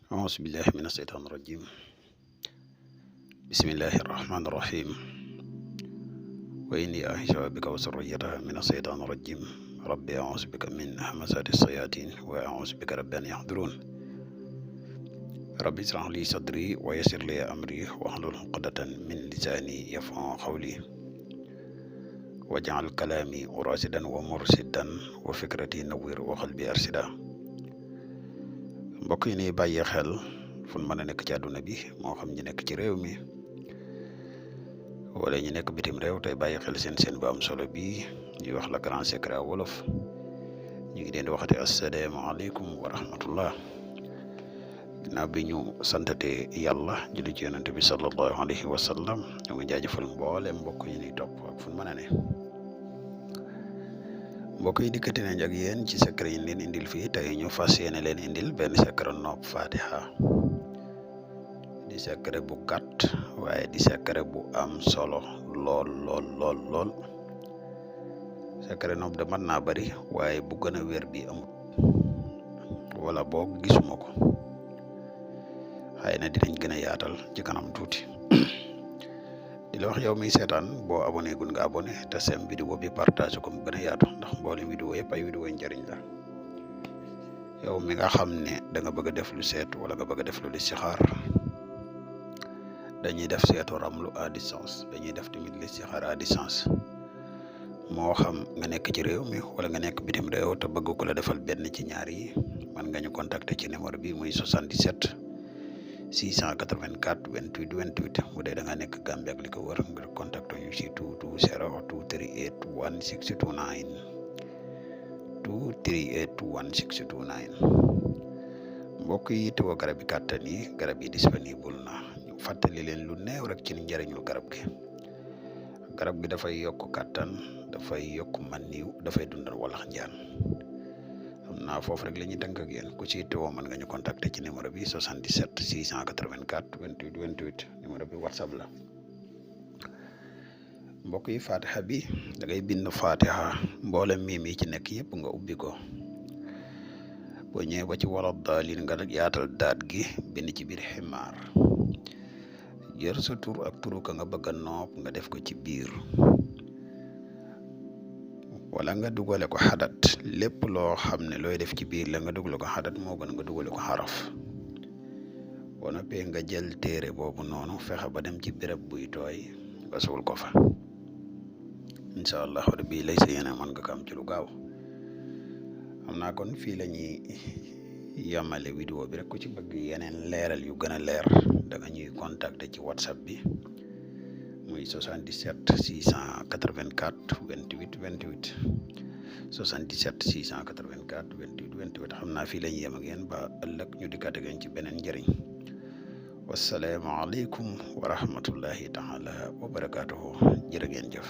أعوذ بالله من الشيطان الرجيم. بسم الله الرحمن الرحيم. وإني أعيذها بك وذريتها من الشيطان الرجيم. ربي أعوذ بك من همزات الشياطين وأعوذ بك رب أن يحضرون. ربي اشرح لي صدري ويسر لي أمري واحلل عقدة من لساني يفقهوا قولي واجعل كلامي راشدا ومرشدا وفكرتي نوير وقلبي أرشدا. mbokk yi ni bàyyi xel fu mën a nekk ci àdduna bi moo xam ñi nekk ci réew mi wala ñi nekk bitim réew tey bàyyi xel seen bu am solo bi ñuy wax la grand secret wolof ñu ngi leen di waxate asalaamaaleykum wa rahmatullah. ginnaaw bi ñu santate yàlla julli ci yonante bi sallallahu alayhi wa sallam ñu ngi jaajëfal mboole mbokk yi ni topp ak fu mën a ne. mbokk yi dikkati nañ ak yéen ci secret yi leen indil fii tey ñu fas yéene leen indil benn secret nopp fatiha di secret bu gàtt waaye di secret bu am solo lool secret nopp de mën naa bari waaye bu gën a wér bi amut wala boog gisuma ko xëy na dinañ gën a yaatal ci kanam tuuti. di la wax yow mi seetaan boo abonné gun nga abonné te sem vidéo bi partage ko mu gën a yaatu ndax mboolem vidéo yëpp ay vidéo njëriñ la. yow mi nga xam ne da nga bëgg a def lu seet wala nga bëgg a def lu listixaar dañuy def seetu ramlu à distance dañuy def tamit listixaar à distance moo xam nga nekk ci réew mi wala nga nekk bitim réew te bëgg ko la defal benn ci ñaar yi man nga ñu contacter ci numéro bi muy 77 684 28 28 bu dee da nga nekk Gambie ak li ko wër nga contacté ñu ci 220 238 1629 238 1629. mbokk yi teewoo garab yi kàttan yi garab yi disponible na ñu fàttali leen lu néew rek ci njëriñu garab gi. garab gi dafay yokk kàttan dafay yokk maniw dafay dundal walax njaan. xam naa foofu rek la ñuy tënk ak yéen ku ci teewoo mën nga ñu contacter ci numéro bi 77 684 28 28 numéro bi whatsapp la. mbokk yi fatiha bi da ngay bind fatiha mboolem miim yi ci nekk yëpp nga ubbi ko boo ñëwee ba ci wala daalin nga yaatal daat gi bind ci biir ximaar jër sa tur ak turu ka nga bëgg a nopp nga def ko ci biir wala nga dugale ko xadat lépp loo xam ne looy def ci biir la nga dugale ko xadat moo gën nga dugale ko xaraf. boo noppee nga jël téere boobu noonu fexe ba dem ci béréb buy tooy nga suul ko fa incha allah rabbi lay sa yéene mën nga ko am ci lu gaaw. xam naa kon fii la ñuy yamale vidéo bi rek ku ci bëgg yeneen leeral yu gën a leer da nga ñuy contacter ci whatsapp bi muy 77 684 28 28 77 684 28 28 xam naa fii la ñuy yem ak yéen ba ëllëg ñu dikkaat ak yéen ci beneen njëriñ. wasalaamaaleykum wa rahmatullahi taala wa barakaatuhu jërë ngeen jëf.